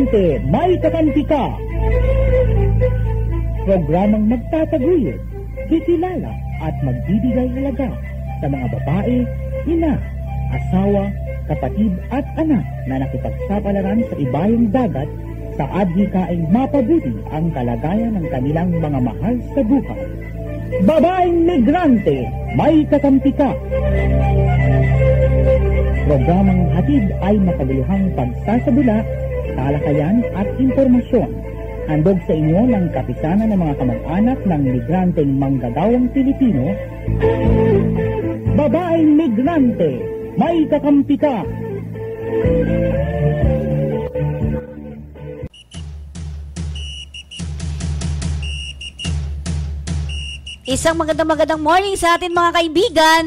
Migrante, may kakampi ka. Programang magtataguyod, kikilala at magbibigay halaga sa mga babae, ina, asawa, kapatid at anak na nakipagsapalaran sa ibayong dagat sa adhikaing mapabuti ang kalagayan ng kanilang mga mahal sa buhay. Babaeng Migrante, may kakampi ka. Programang hatid ay makabuluhang pagsasabula, talakayan at impormasyon. Handog sa inyo ng kapisanan ng mga kamag-anak ng migranteng manggagawang Pilipino. Babaeng Migrante, may kakampi ka. Isang magandang morning sa atin mga kaibigan.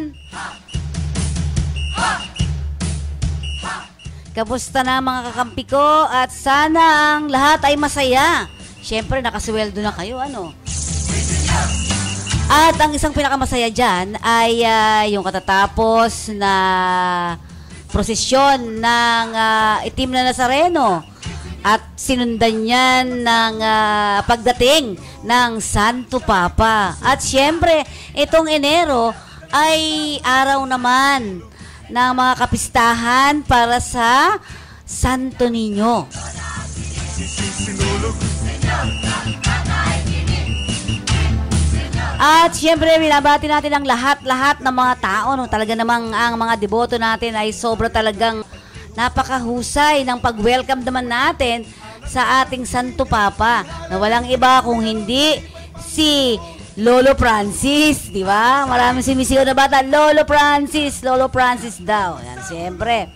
Kamusta na mga kakampi ko at sana ang lahat ay masaya. Siyempre nakasweldo na kayo, ano? At ang isang pinakamasaya dyan ay yung katatapos na prosesyon ng itim na Nazareno. At sinundan yan ng pagdating ng Santo Papa. At siyempre, itong Enero ay araw naman ng mga kapistahan para sa Santo Niño. At siyempre, binabati natin ang lahat-lahat ng mga tao. No? Talaga namang ang mga deboto natin ay sobra talagang napakahusay ng pag-welcome naman natin sa ating Santo Papa na walang iba kung hindi si Lolo Francis, di ba? Maraming sumisigaw na bata, Lolo Francis daw. Yan, siyempre.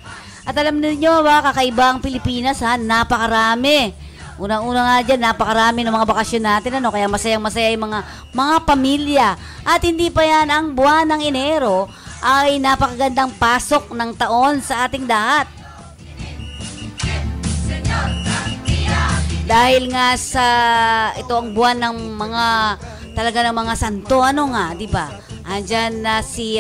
At alam niyo ba, kakaiba ang Pilipinas, ha? Napakarami. Unang-una nga dyan, napakarami ng mga bakasyon natin, ano? Kaya masayang-masaya yung mga pamilya. At hindi pa yan ang buwan ng Enero ay napakagandang pasok ng taon sa ating lahat. Dahil nga sa ito ang buwan ng mga talaga ng mga santo, ano nga, di ba? Andyan na si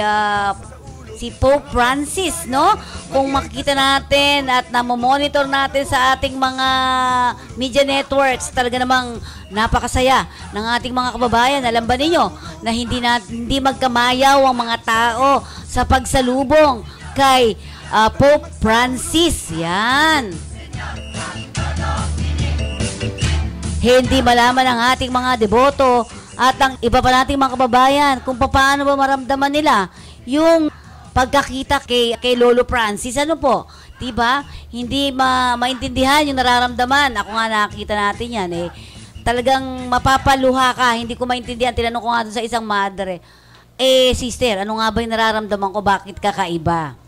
Pope Francis, no? Kung makikita natin at namomonitor natin sa ating mga media networks, talaga namang napakasaya ng ating mga kababayan. Alam ba ninyo na hindi magkamayaw ang mga tao sa pagsalubong kay Pope Francis? Yan. Hindi malaman ng ating mga deboto at ang iba pa nating mga kababayan kung paano ba maramdaman nila yung pagkakita kay Lolo Francis. Ano po? Diba? Hindi maintindihan yung nararamdaman. Ako nga nakita natin yan eh. Talagang mapapaluha ka. Hindi ko maintindihan. Tinanong ko nga doon sa isang madre. Sister, ano nga ba yung nararamdaman ko? Bakit kakaiba?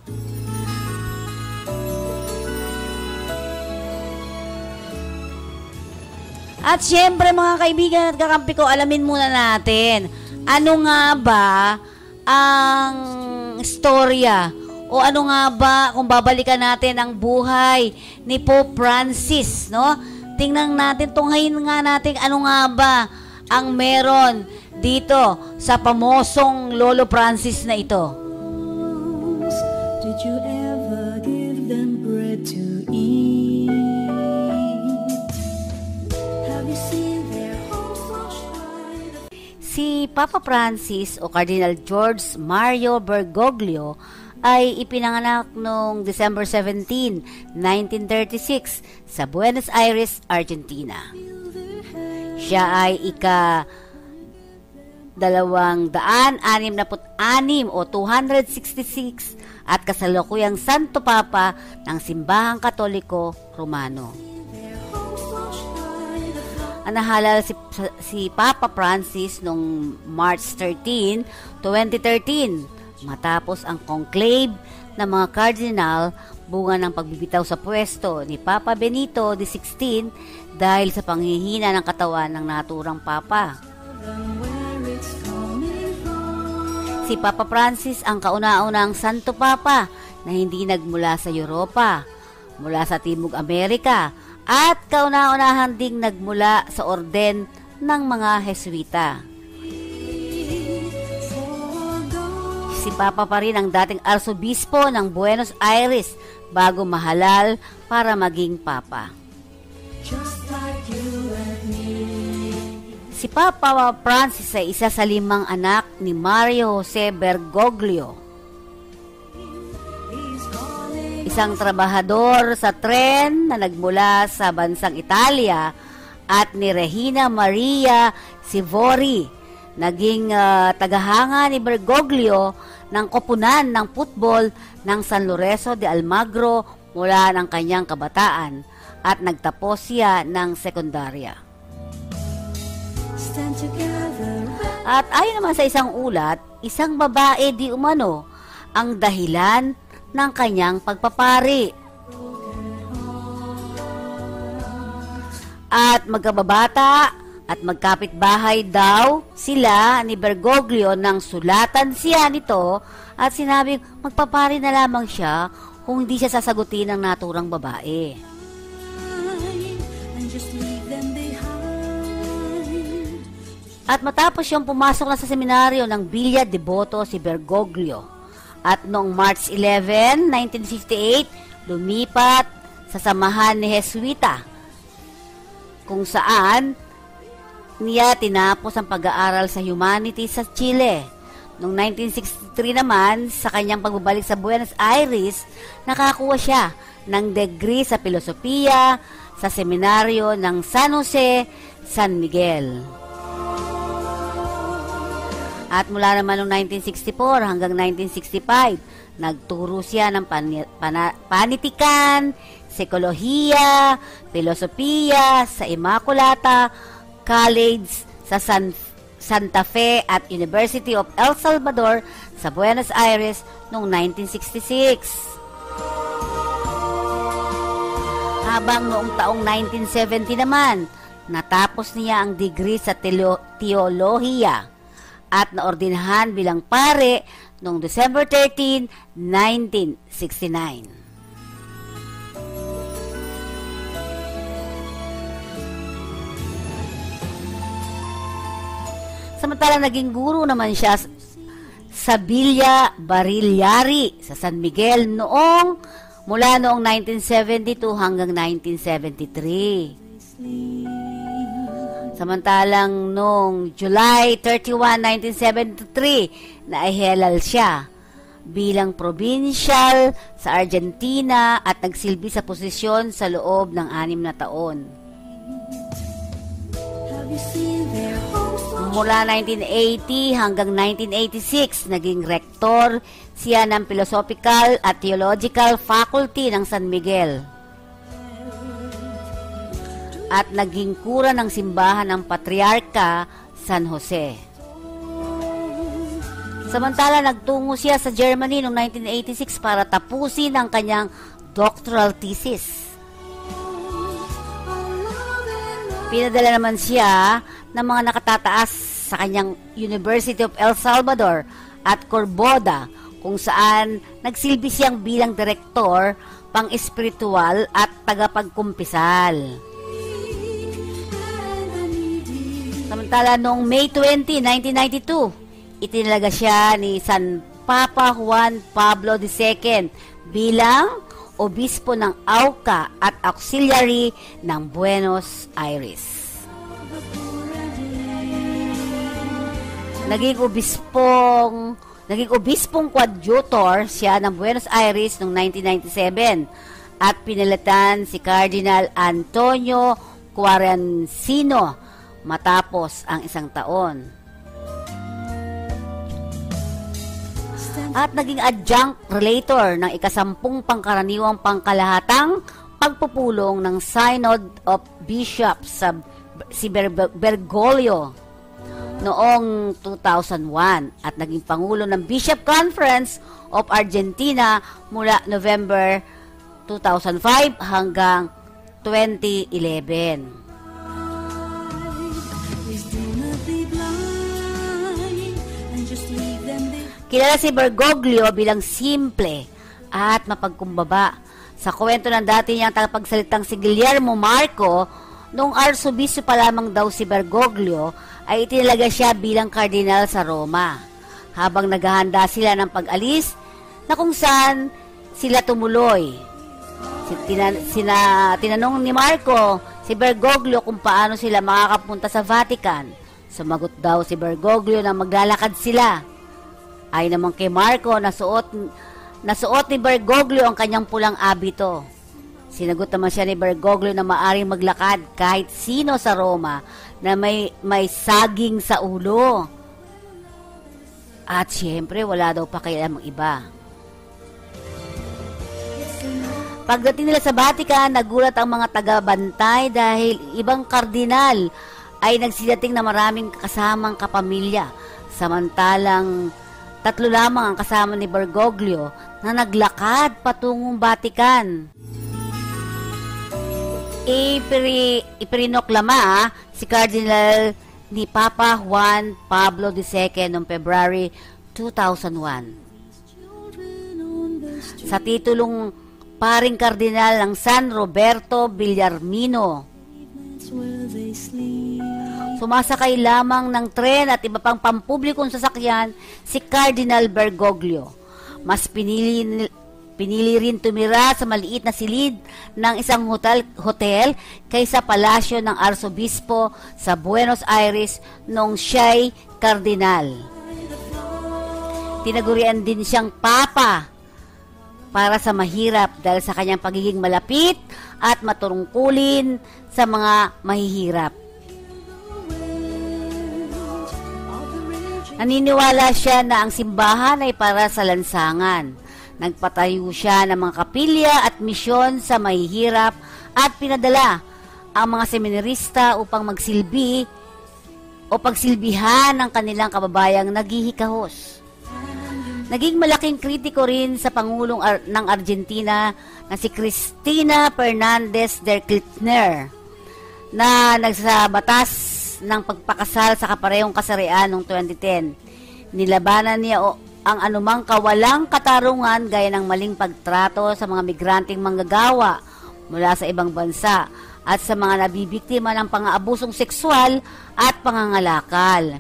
At syempre mga kaibigan at kakampi ko, alamin muna natin, ano nga ba ang istorya o ano nga ba kung babalikan natin ang buhay ni Pope Francis, no? Tingnan natin, tunghayin nga natin ano nga ba ang meron dito sa pamosong Lolo Francis na ito. Did you ever give them bread to eat? Si Papa Francis o Cardinal George Mario Bergoglio ay ipinanganak noong December 17, 1936 sa Buenos Aires, Argentina. Siya ay ika-266 o 266 at kasalukuyang Santo Papa ng Simbahang Katoliko Romano. Nahalal si Papa Francis noong March 13, 2013 matapos ang conclave ng mga cardinal bunga ng pagbibitaw sa pwesto ni Papa Benito XVI dahil sa panghihina ng katawan ng naturang Papa. Si Papa Francis ang kauna-unang Santo Papa na hindi nagmula sa Europa, mula sa Timog Amerika, at kauna-unahan ding nagmula sa orden ng mga Jesuita. Si Papa pa rin ang dating arsobispo ng Buenos Aires bago mahalal para maging Papa. Si Papa Francis ay isa sa 5 anak ni Mario Jose Bergoglio. Isang trabahador sa tren na nagmula sa bansang Italia, at ni Regina Maria Sivori, naging tagahanga ni Bergoglio ng koponan ng football ng San Lorenzo de Almagro mula ng kanyang kabataan, at nagtapos siya ng sekundarya. At ayon naman sa isang ulat, isang babae di umano ang dahilan ng kanyang pagpapari. At magkababata at magkapitbahay daw sila ni Bergoglio nang sulatan siya nito at sinabi magpapari na lamang siya kung hindi siya sasagutin ng naturang babae. At matapos siyang pumasok na sa seminaryo ng Villa Devoto si Bergoglio. At noong March 11, 1958, lumipat sa samahan ni Jesuita, kung saan niya tinapos ang pag-aaral sa humanities sa Chile. Noong 1963 naman, sa kanyang pagbabalik sa Buenos Aires, nakakuha siya ng degree sa filosofiya sa seminaryo ng San Jose, San Miguel. At mula naman noong 1964 hanggang 1965, nagturo siya ng panitikan, psikolohiya, filosofiya sa Immaculata College sa Santa Fe at University of El Salvador sa Buenos Aires noong 1966. Habang noong taong 1970 naman, natapos niya ang degree sa teolohiya at naordinahan bilang pare noong December 13, 1969. Samantala, naging guro naman siya sa Villa Barillari sa San Miguel mula noong 1972 hanggang 1973. Samantalang noong July 31, 1973, naihelal siya bilang provincial sa Argentina at nagsilbi sa posisyon sa loob ng 6 na taon. Mula 1980 hanggang 1986, naging rektor siya ng Philosophical at Theological Faculty ng San Miguel. At naging kura ng simbahan ng Patriarka San Jose. Samantala, nagtungo siya sa Germany noong 1986 para tapusin ang kanyang doctoral thesis. Pinadala naman siya ng mga nakatataas sa kanyang University of El Salvador at Corboda, kung saan nagsilbi siyang bilang direktor, pang-espiritual at tagapagkumpisal. Samantala, noong May 20, 1992, itinalaga siya ni San Papa Juan Pablo II bilang obispo ng Auca at auxiliary ng Buenos Aires. Naging obispong coadjutor siya ng Buenos Aires noong 1997 at pinalitan si Cardinal Antonio Quarancino matapos ang 1 taon. At naging adjunct relator ng ika-10 pangkaraniwang pangkalahatang pagpupulong ng Synod of Bishops sa si Bergoglio noong 2001 at naging pangulo ng Bishop Conference of Argentina mula November 2005 hanggang 2011. Kilala si Bergoglio bilang simple at mapagkumbaba. Sa kwento ng dati niyang tagapagsalitang si Guillermo Marco, noong arsobispo pa lamang daw si Bergoglio, ay itinalaga siya bilang kardinal sa Roma. Habang naghahanda sila ng pag-alis, na kung saan sila tumuloy. Tinanong ni Marco si Bergoglio kung paano sila makakapunta sa Vatican. Sumagot daw si Bergoglio na maglalakad sila. Ay naman kay Marco, nasuot ni Bergoglio ang kanyang pulang abito. Sinagot naman siya ni Bergoglio na maaring maglakad kahit sino sa Roma na may saging sa ulo. At siyempre, wala daw pakialam ang iba. Pagdating nila sa Vatican, nagulat ang mga taga-bantay dahil ibang kardinal ay nagsidating na maraming kasamang kapamilya. Samantalang 3 lamang ang kasama ni Bergoglio na naglakad patungong Vatican. Ipinoklama si Cardinal ni Papa Juan Pablo II noong February 2001. Sa titulong paring kardinal ng San Roberto Villarmino. Sumasakay lamang ng tren at iba pang pampublikong sasakyan si Cardinal Bergoglio. Mas pinili rin tumira sa maliit na silid ng isang hotel kaysa palasyo ng Arsobispo sa Buenos Aires noong siya'y kardinal. Tinagurian din siyang Papa para sa mahirap dahil sa kanyang pagiging malapit at maturungkulin sa mga mahihirap. Naniniwala siya na ang simbahan ay para sa lansangan. Nagpatayo siya ng mga kapilya at misyon sa mahihirap at pinadala ang mga seminarista upang magsilbi o pagsilbihan ng kanilang kababayang naghihikahos. Naging malaking kritiko rin sa Pangulong ng Argentina na si Cristina Fernandez de Kirchner na nagsabatas ng pagpakasal sa kaparehong kasarian noong 2010. Nilabanan niya ang anumang kawalang katarungan gaya ng maling pagtrato sa mga migranteng manggagawa mula sa ibang bansa at sa mga nabibiktima ng pang-aabusong sexual at pangangalakal.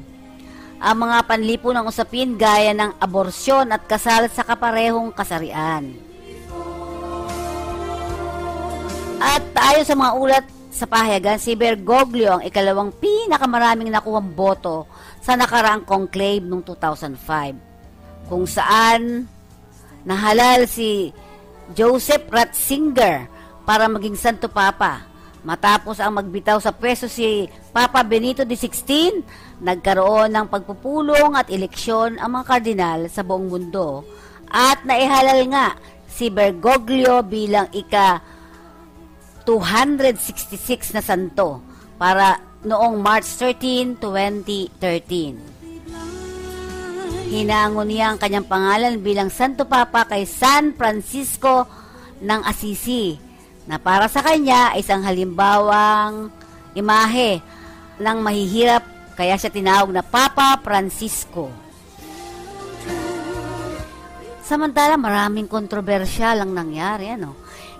Ang mga panlipo ng usapin gaya ng aborsyon at kasal sa kaparehong kasarian. At ayon sa mga ulat sa pahayagan, si Bergoglio ang ikalawang pinakamaraming nakuhang boto sa nakaraang conclave noong 2005, kung saan nahalal si Joseph Ratzinger para maging Santo Papa. Matapos ang magbitaw sa pwesto si Papa Benito XVI, nagkaroon ng pagpupulong at eleksyon ang mga kardinal sa buong mundo at naihalal nga si Bergoglio bilang ika-266 na santo para noong March 13, 2013. Hinangon niya ang kanyang pangalan bilang Santo Papa kay San Francisco ng Assisi, na para sa kanya ay isang halimbawang imahe ng mahihirap, kaya siya tinawag na Papa Francisco. Samantala, maraming kontrobersya lang nangyari.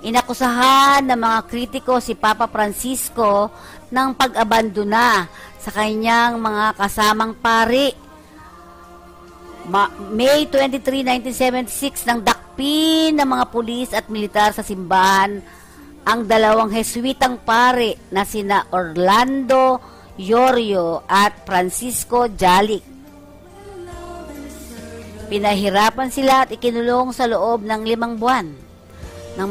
Inakusahan ng mga kritiko si Papa Francisco ng pag-abandona sa kanyang mga kasamang pari. May 23, 1976, nang dakpin ng mga pulis at militar sa simbahan ang dalawang Jesuitang pare na sina Orlando Yorio at Francisco Jalik. Pinahirapan sila at ikinulong sa loob ng 5 buwan. Nang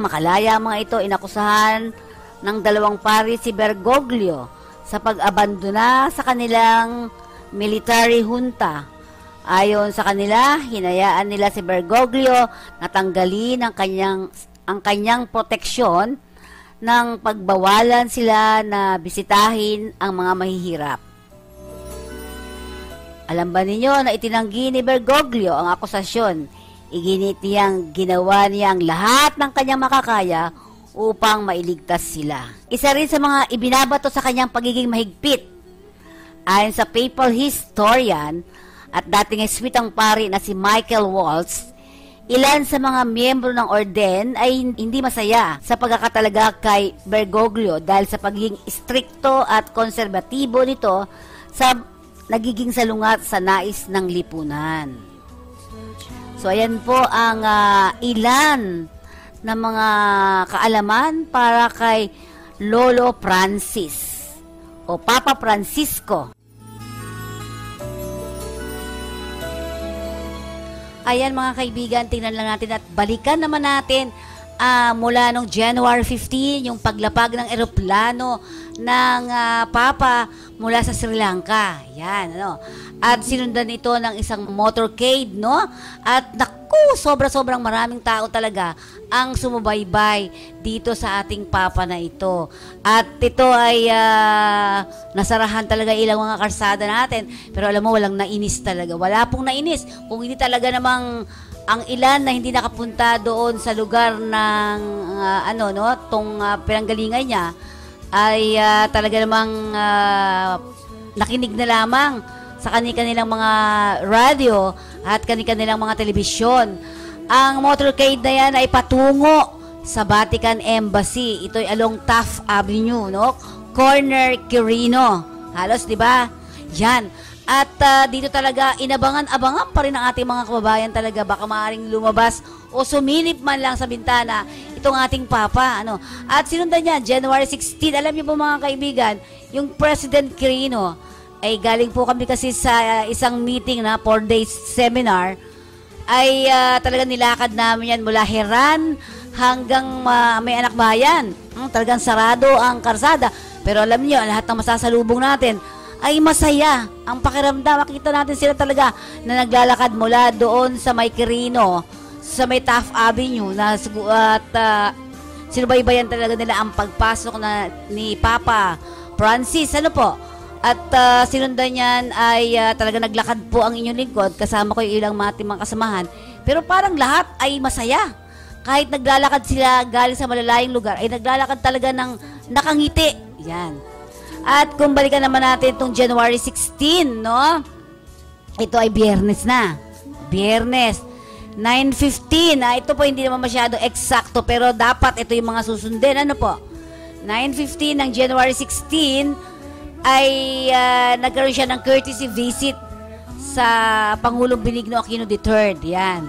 makalaya ang mga ito, inakusahan ng dalawang pare si Bergoglio sa pag-abandona sa kanilang military junta. Ayon sa kanila, hinayaan nila si Bergoglio na tanggalin ang kanyang proteksyon ng pagbawalan sila na bisitahin ang mga mahihirap. Alam ba ninyo na itinanggi ni Bergoglio ang akusasyon? Iginit niyang ginawa niya ang lahat ng kanyang makakaya upang mailigtas sila. Isa rin sa mga ibinabato sa kanyang pagiging mahigpit. Ayon sa papal historian at dating Jesuitang pari na si Michael Waltz, ilan sa mga miyembro ng Orden ay hindi masaya sa pagkakatalaga kay Bergoglio dahil sa pagiging istrikto at konserbatibo nito sa nagiging salungat sa nais ng lipunan. So ayan po ang ilan na mga kaalaman para kay Lolo Francis o Papa Francisco. Ayan mga kaibigan, tingnan lang natin at balikan naman natin mula nung January 15, yung paglapag ng eroplano ng Papa mula sa Sri Lanka. Yan, ano. At sinundan ito ng isang motorcade, no? At naku, sobra-sobrang maraming tao talaga ang sumubaybay dito sa ating Papa na ito. At ito ay nasarahan talaga ilang mga karsada natin. Pero alam mo, walang nainis talaga. Wala pong nainis. Kung hindi talaga namang ang ilan na hindi nakapunta doon sa lugar ng pinanggalingan niya ay talaga namang nakinig na lamang sa kanilang mga radio at kanilang mga telebisyon. Ang motorcade na yan ay patungo sa Vatican Embassy. Ito ay along Taft Avenue, no? Corner Quirino. Halos, di ba? Yan. At dito talaga, inabangan-abangan pa rin ang ating mga kababayan talaga. Baka maaaring lumabas o sumilip man lang sa bintana itong ating Papa. Ano. At sinundan niya, January 16. Alam niyo po mga kaibigan, yung President Quirino, ay galing po kami kasi sa isang meeting na 4 days seminar, ay talaga nilakad namin yan mula Heran hanggang May Anak Bayan. Talagang sarado ang karsada. Pero alam niyo, lahat ng masasalubong natin ay masaya. Ang pakiramdam, makita natin sila talaga na naglalakad mula doon sa May Quirino, sa May Taft Avenue, at sinubaybayan talaga nila ang pagpasok ni Papa Francis. Ano po? At sinundan niyan ay talaga naglakad po ang inyong lingkod, kasama ko yung ilang mga kasamahan. Pero parang lahat ay masaya. Kahit naglalakad sila galing sa malalayong lugar, ay naglalakad talaga ng nakangiti. Yan. At kung balikan naman natin itong January 16, no? Ito ay Biyernes na. Biyernes. 9:15. Ito po hindi naman masyado eksakto, pero dapat ito yung mga susundin. Ano po? 9:15 ng January 16 ay nagkaroon siya ng courtesy visit sa Pangulong Benigno Aquino III. Yan.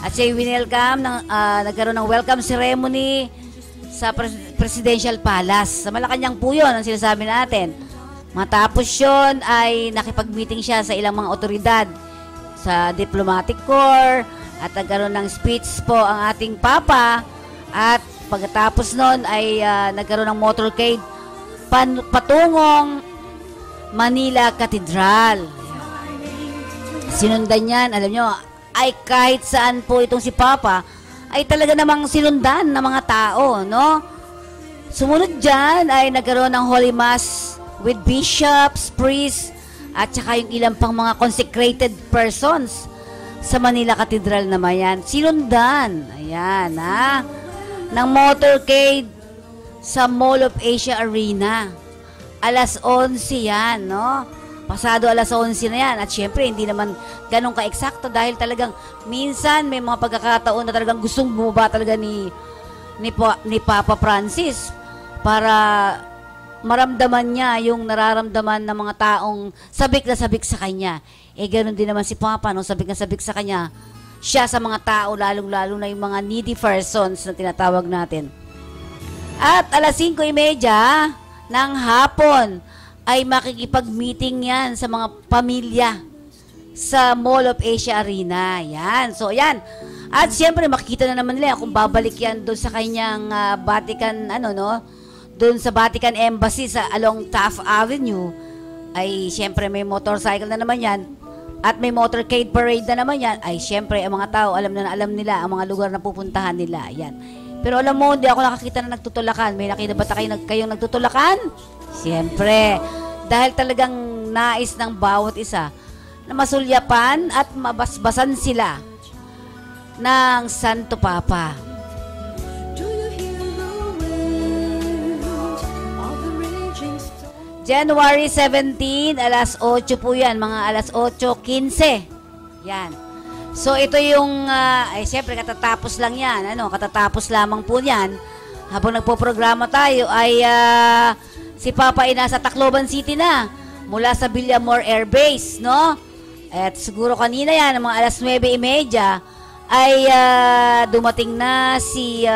At siya winelcome, nagkaroon ng welcome ceremony sa Presidential Palace. Sa Malacanang po yun ang sinasabi natin. Matapos yun ay nakipag-meeting siya sa ilang mga otoridad sa Diplomatic Corps at nagkaroon ng speech po ang ating Papa. At pagkatapos nun ay nagkaroon ng motorcade patungong Manila Cathedral. Sinundan yan, alam nyo, ay kahit saan po itong si Papa ay talaga namang sinundan ng mga tao, no? Sumunod dyan ay nagkaroon ng Holy Mass with bishops, priests, at saka yung ilang pang mga consecrated persons sa Manila Cathedral naman yan. Sinundan, ayan, ng motorcade sa Mall of Asia Arena. Alas 11 yan, no? Pasado alas 11 na yan. At syempre, hindi naman ganun ka-eksakto dahil talagang minsan may mga pagkakataon na talagang gustong bumaba talaga ni Papa Francis para maramdaman niya yung nararamdaman ng mga taong sabik na sabik sa kanya. Ganun din naman si Papa, no? Sabik na sabik sa kanya. Siya sa mga tao, lalong-lalo na yung mga needy persons na tinatawag natin. At alas 5:30 ng hapon, ay makikipag-meeting yan sa mga pamilya sa Mall of Asia Arena. Yan. So, yan. At siyempre, makikita na naman nila kung babalik yan doon sa kanyang Vatican, doon sa Vatican Embassy sa along Taft Avenue. Ay, siyempre, may motorcycle na naman yan. At may motorcade parade na naman yan. Ay, siyempre, ang mga tao, alam nila ang mga lugar na pupuntahan nila. Yan. Pero alam mo, hindi ako nakakita na nagtutulakan. May nakita ba kayong nagtutulakan? Siyempre, dahil talagang nais ng bawat isa na masulyapan at mabasbasan sila ng Santo Papa. January 17, alas 8 po yan, mga alas 8:15. Yan. So, ito yung, siyempre, katatapos lang yan. Katatapos lamang po yan. Habang nagpo-programa tayo, ay si Papa ay nasa Tacloban City na. Mula sa Villamor Air Base, no? At siguro kanina yan, mga alas 9:30, ay dumating na si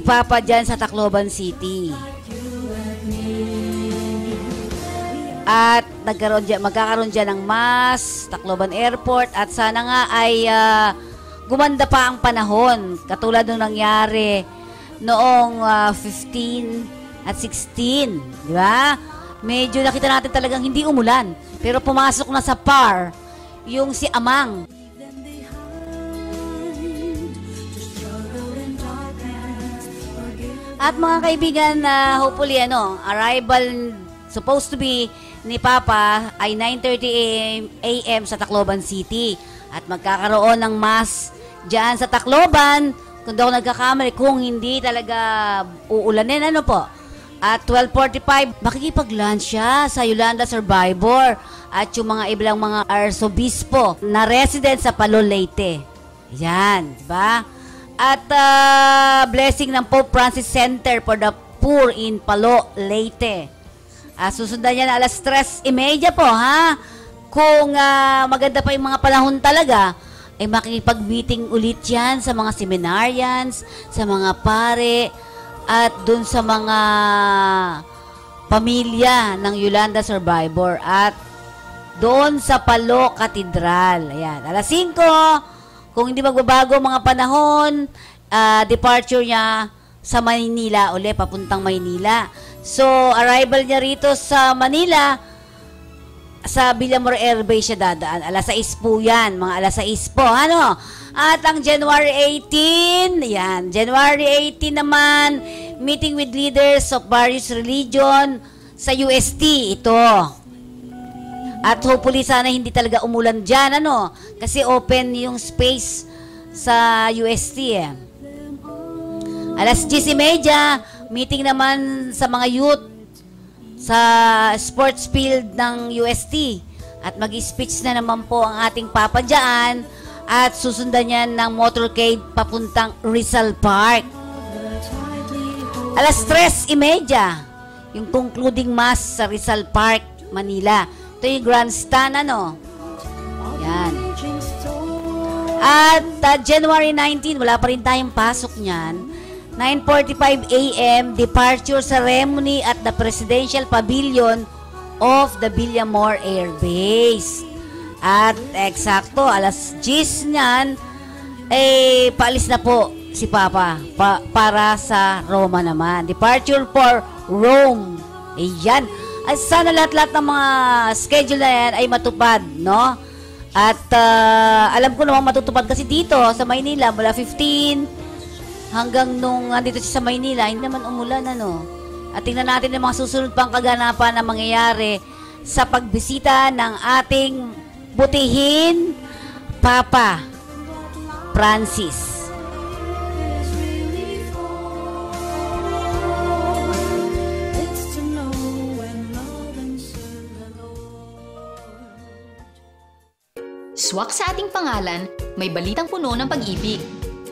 Papa dyan sa Tacloban City. At magkakaroon dyan ng MAS, Tacloban Airport, at sana nga ay gumanda pa ang panahon, katulad nung nangyari noong 15 at 16, di ba? Medyo nakita natin talagang hindi umulan, pero pumasok na sa par yung si Amang. At mga kaibigan, hopefully arrival supposed to be ni Papa ay 9:30 a.m. sa Tacloban City. At magkakaroon ng mass dyan sa Tacloban, kung daw nagkakamali, kung hindi talaga uulanin, At 12:45, makikipag-lunch siya sa Yolanda Survivor at yung mga ilang mga arsobispo na resident sa Palo, Leyte. Yan, diba? At blessing ng Pope Francis Center for the Poor in Palo, Leyte. Susundan niya na 3:30 po, ha? Kung maganda pa yung mga panahon talaga, ay makikipag-meeting ulit yan sa mga seminarians, sa mga pare, at dun sa mga pamilya ng Yolanda Survivor at doon sa Palo Cathedral. Ayan, 5:00, kung hindi magbabago mga panahon, departure niya sa Maynila, papuntang Maynila. So, arrival niya rito sa Manila, sa Villamor Airbase siya dadaan. 6:00 po yan, mga 6:00 po, At ang January 18, January 18 naman, meeting with leaders of various religion sa UST, ito. At hopefully sana hindi talaga umulan dyan, kasi open yung space sa UST, 10:30, meeting naman sa mga youth sa sports field ng UST. At mag-speech na naman po ang ating Papa dyan. At susundan yan ng motorcade papuntang Rizal Park. 3:30, yung concluding mass sa Rizal Park, Manila. Ito yung grandstand, Yan. At January 19, wala pa rin tayong pasok niyan. 9:45 a.m., departure ceremony at the Presidential Pavilion of the Villamor Air Base. At eksakto, 10:00 niyan, paalis na po si Papa para sa Roma naman. Departure for Rome. Ayan. At sana lahat-lahat ng mga schedule na yan ay matupad, At alam ko naman matutupad kasi dito sa Maynila, mula 15 hanggang nung andito siya sa Maynila, hindi naman umulan, At tingnan natin yung mga susunod pang kaganapan na mangyayari sa pagbisita ng ating butihin Papa Francis. Swak sa ating pangalan, may balitang puno ng pag-ibig.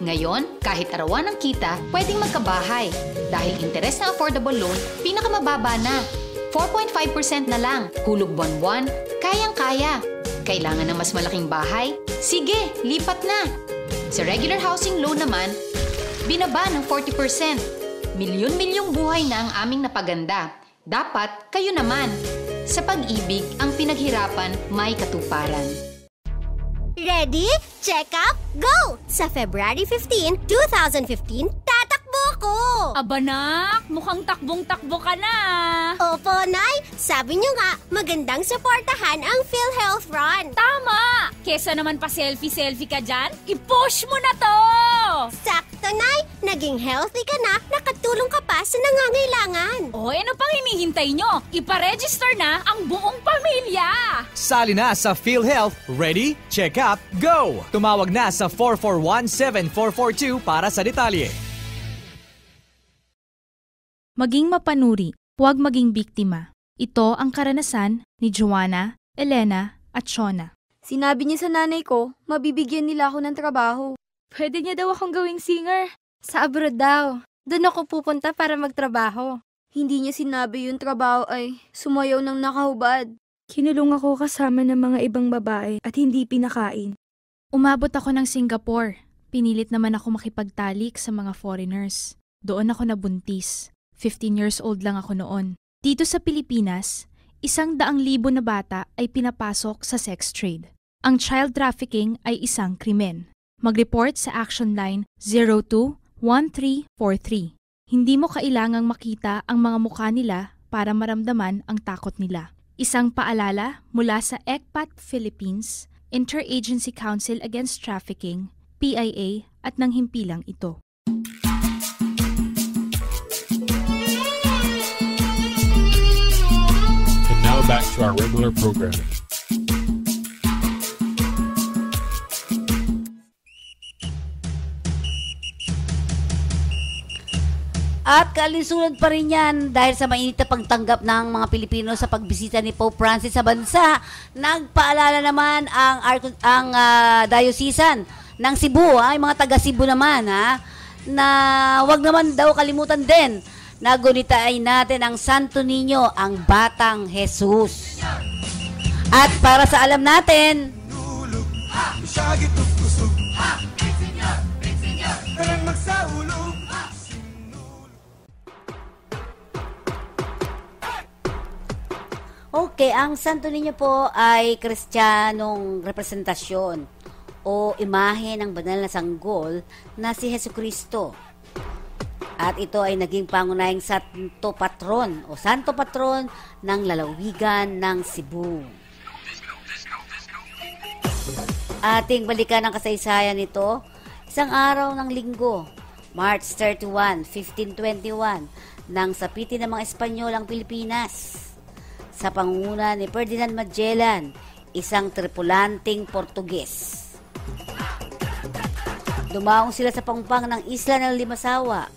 Ngayon, kahit arawan ng kita, pwedeng magkabahay. Dahil interes na affordable loan, pinakamababa na. 4.5% na lang. Hulog buwan-buwan, kayang-kaya. Kailangan ng mas malaking bahay? Sige, lipat na! Sa regular housing loan naman, binaba ng 40%. Milyon-milyong buhay na ang aming napaganda. Dapat kayo naman. Sa pag-ibig, ang pinaghirapan may katuparan. Ready? Check up, go! Sa February 15, 2015, tatakbo ko! Aba nak, mukhang takbong-takbo ka na. Opo, Nay. Sabi niyo nga, magandang suportahan ang PhilHealth Run. Tama! Kesa naman pa selfie-selfie ka dyan, i-push mo na to! Sakto, Nay. Naging healthy ka na, nakatulong ka pa sa nangangailangan. O, ano pang hinihintay nyo? Iparegister na ang buong pamilya! Sali na sa PhilHealth. Ready? Check up, go! Tumawag na sa 441-7442 para sa detalye. Maging mapanuri, huwag maging biktima. Ito ang karanasan ni Joanna, Elena at Shona. Sinabi niya sa nanay ko, mabibigyan nila ako ng trabaho. Pwede niya daw akong gawing singer. Sa abroad daw. Doon ako pupunta para magtrabaho. Hindi niya sinabi yung trabaho ay sumayaw ng nakahubad. Kinulong ako kasama ng mga ibang babae at hindi pinakain. Umabot ako ng Singapore. Pinilit naman ako makipagtalik sa mga foreigners. Doon ako nabuntis. 15 years old lang ako noon. Dito sa Pilipinas, 100,000 na bata ay pinapasok sa sex trade. Ang child trafficking ay isang krimen. Mag-report sa action line 02-1343. Hindi mo kailangang makita ang mga mukha nila para maramdaman ang takot nila. Isang paalala mula sa ECPAT Philippines, Interagency Council Against Trafficking, PIA at ng himpilang ito. And now back to our regular programming. At kalinsunod pa rin yan dahil sa mainit na pagtanggap ng mga Pilipino sa pagbisita ni Pope Francis sa bansa. Nagpaalala naman ang diocesan ng Cebu, yung mga taga Cebu naman, na wag naman daw kalimutan din na gunitain natin ang Santo Niño, ang Batang Jesus. At para sa alam natin, okay, ang Santo Niño po ay Kristiyanong representasyon o imahe ng banal na sanggol na si Jesucristo. At ito ay naging pangunahing santo patron ng lalawigan ng Cebu. Ating balikan ang kasaysayan nito. Isang araw ng linggo, March 31, 1521, nang sapitin ng mga Espanyol ang Pilipinas. Sa pangunguna ni Ferdinand Magellan, isang tripulanting Portuges. Dumaong sila sa pangpang ng isla ng Limasawa.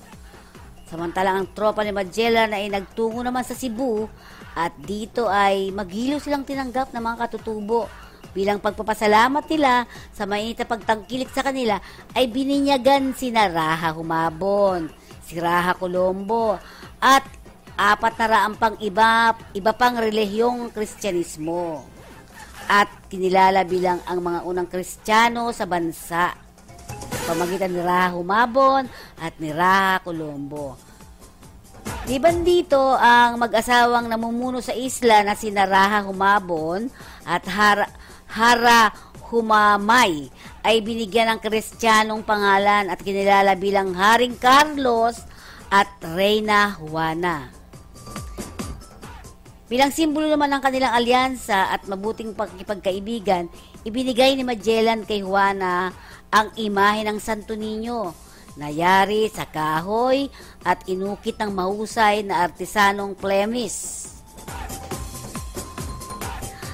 Samantalang ang tropa ni Magellan ay nagtungo naman sa Cebu at dito ay magilo silang tinanggap ng mga katutubo. Bilang pagpapasalamat nila sa mainit na pagtangkilik sa kanila ay bininyagan si Raha Humabon, si Raha Colombo at 400 pang iba pang relihiyong Kristyanismo at kinilala bilang ang mga unang Kristiyano sa bansa, pamagitan ni Raha Humabon at ni Raha Colombo. Liban dito, ang mag-asawang namumuno sa isla na sina Raha Humabon at Hara Humamay ay binigyan ng Kristiyanong pangalan at kinilala bilang Haring Carlos at Reyna Juana. Bilang simbolo naman ng kanilang alyansa at mabuting pagkikipagkaibigan, ibinigay ni Magellan kay Juana ang imahe ng Santo Niño, nayari sa kahoy at inukit ng mahusay na artisanong Flemish.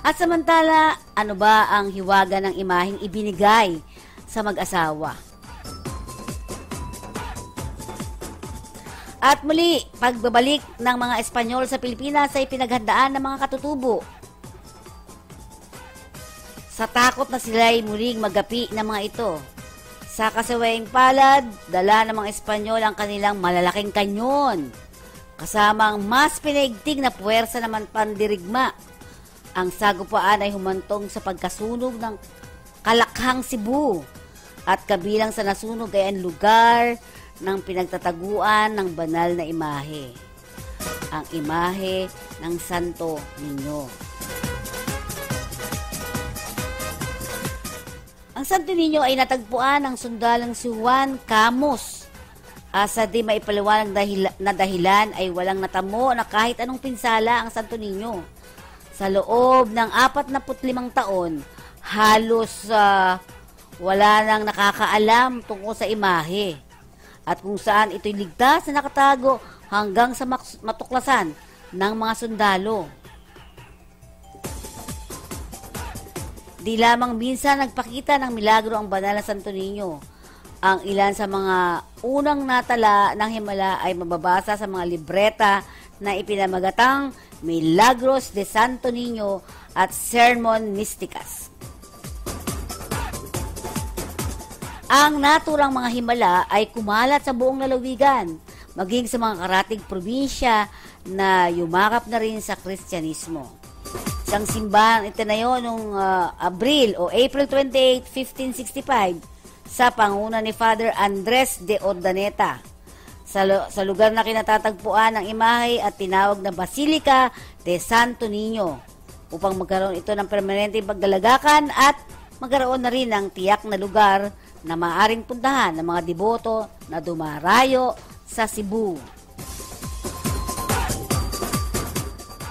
At samantala, ano ba ang hiwaga ng imaheng ibinigay sa mag-asawa? At muli, pagbabalik ng mga Espanyol sa Pilipinas ay pinaghandaan ng mga katutubo. Sa takot na sila'y muling magapi ng mga ito. Sa kasawayang palad, dala ng mga Espanyol ang kanilang malalaking kanyon. Kasama ang mas pinaigting na puwersa naman pandirigma. Ang sagupaan ay humantong sa pagkasunog ng Kalakhang Cebu at kabilang sa nasunog ay ang lugar ng pinagtataguan ng banal na imahe, ang imahe ng Santo Niño. Ang Santo Niño ay natagpuan ng sundalang si Juan Camus. Sa di maipaliwanag na dahilan ay walang natamo na kahit anong pinsala ang Santo Niño. Sa loob ng 45 taon, halos wala nang nakakaalam tungkol sa imahe at kung saan ito'y ligtas na nakatago hanggang sa matuklasan ng mga sundalo. Di lamang minsan nagpakita ng milagro ang banal na Santo Niño. Ang ilan sa mga unang natala ng himala ay mababasa sa mga libreta na ipinamagatang Milagros de Santo Niño at Sermon Mysticas. Ang naturang mga himala ay kumalat sa buong lalawigan, maging sa mga karatig probinsya na yumakap na rin sa Kristyanismo. Isang simbahan itinayo noong April 28, 1565 sa panguna ni Father Andres de Ordaneta. sa lugar na kinatatagpuan ng imahe at tinawag na Basilica de Santo Niño upang magkaroon ito ng permanenteng paggalagakan at magkaroon na rin ng tiyak na lugar na maaaring puntahan ng mga deboto na dumarayo sa Cebu.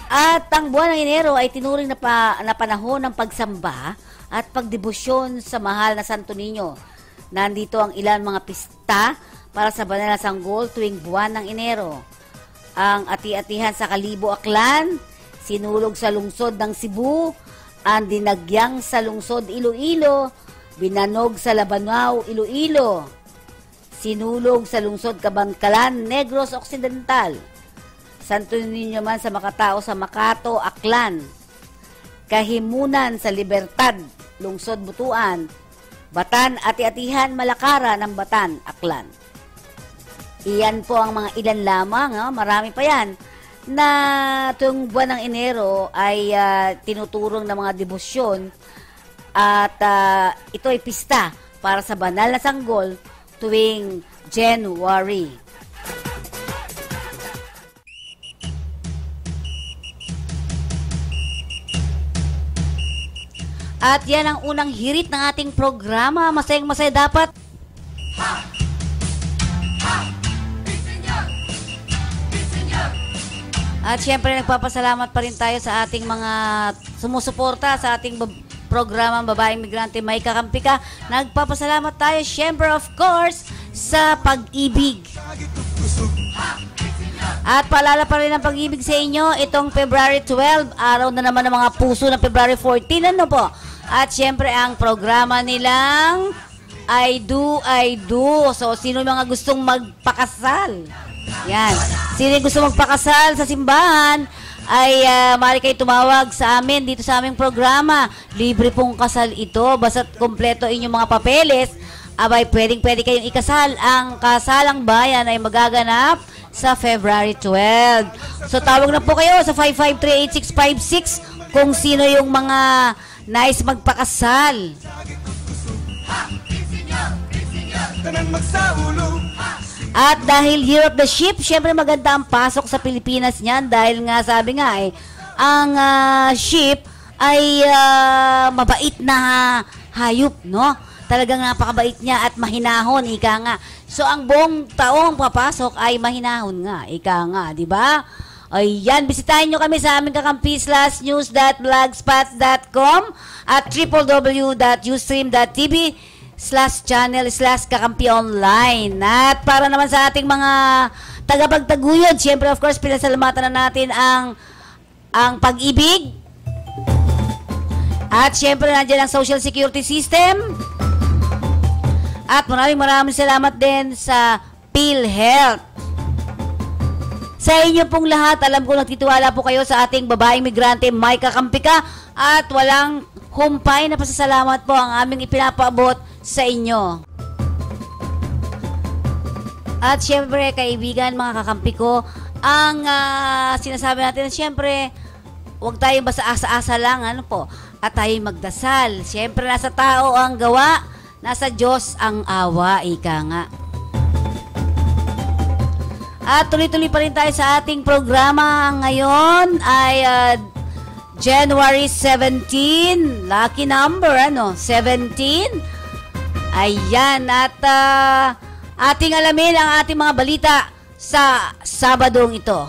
At ang buwan ng Enero ay tinuring na panahon ng pagsamba at pagdebosyon sa mahal na Santo Niño. Nandito ang ilan mga pista para sa banal na sanggol tuwing buwan ng Enero. Ang ati-atihan sa Kalibo, Aklan, sinulog sa lungsod ng Cebu, ang dinagyang sa lungsod Iloilo, binanog sa Labanao, Iloilo, sinulog sa lungsod Kabangkalan, Negros Occidental, Santo Niño man sa Makatao sa Makato, Aklan, Kahimunan sa Libertad, lungsod Butuan, Batan, Ati-Atihan, Malakara ng Batan, Aklan. Iyan po ang mga ilan lamang, marami pa yan, na tuwing buwan ng Enero ay tinuturong ng mga debosyon at ito ay pista para sa banal na sanggol tuwing January. At yan ang unang hirit ng ating programa. Masayang-masaya dapat. At syempre nagpapasalamat pa rin tayo sa ating mga sumusuporta sa ating programa Babaeng Migrante May Kakampi Ka. Nagpapasalamat tayo syempre of course sa Pag-ibig. At paalala pa rin ang Pag-ibig sa inyo itong February 12, araw na naman ng mga puso ng February 14, ano po? At syempre ang programa nilang I Do. So sino yung mga gustong magpakasal? Yan. Sino yung gusto magpakasal sa simbahan ay maaari kayo tumawag sa amin dito sa aming programa. Libre pong kasal ito. Basta't kompleto inyong mga papeles, abay pwede kayong ikasal. Ang kasalang bayan ay magaganap sa February 12. So tawag na po kayo sa 553-8656 kung sino yung mga nais magpakasal. At dahil Year of the Sheep, syempre maganda ang pasok sa Pilipinas niyan dahil nga sabi nga ang sheep ay mabait na hayop, no? Talagang napakabait niya at mahinahon, ika nga. So ang buong taong papasok ay mahinahon nga, ika nga, di ba? Ayan, bisitahin nyo kami sa aming kakampi.news.blogspot.com at www.ustream.tv/channel/kakampi online. At para naman sa ating mga tagapagtaguyod, syempre of course, pinasalamatan na natin ang Pag-ibig. At syempre nandiyan ang Social Security System. At maraming salamat din sa PhilHealth. Sa inyo pong lahat, alam ko nagtitiwala po kayo sa ating Babaeng Migrante May Kakampi Ka at walang humpay na pasasalamat po ang aming ipinapaabot sa inyo. At syempre, kaibigan, mga kakampi ko, ang sinasabi natin, syempre, huwag tayong basta asa-asa lang, ano po, at tayong magdasal. Syempre, nasa tao ang gawa, nasa Diyos ang awa, ika nga. At tuloy-tuloy pa rin tayo sa ating programa. Ngayon ay January 17. Lucky number, 17. Ayan. At ating alamin ang ating mga balita sa Sabadong ito.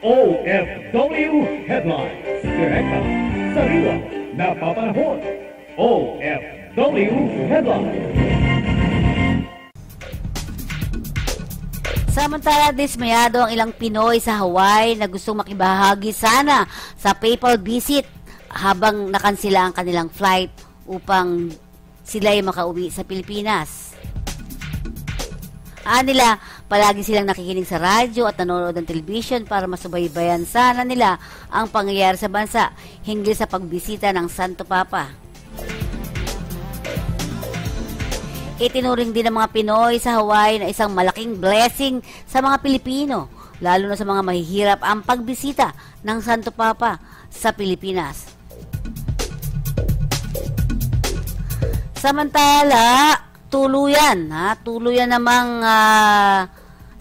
OFW Headlines. Direkta, sariwa, napapanahon. OFW Headlines. Samantala, dismayado ang ilang Pinoy sa Hawaii na gustong makibahagi sana sa papal visit habang nakansila ang kanilang flight upang sila ay makauwi sa Pilipinas. Nila, palagi silang nakikinig sa radyo at nanonood ng television para masubaybayan sana nila ang pangyayari sa bansa hinggil sa pagbisita ng Santo Papa. Itinuring din ng mga Pinoy sa Hawaii na isang malaking blessing sa mga Pilipino, lalo na sa mga mahihirap ang pagbisita ng Santo Papa sa Pilipinas. Samantala, tuluyan namang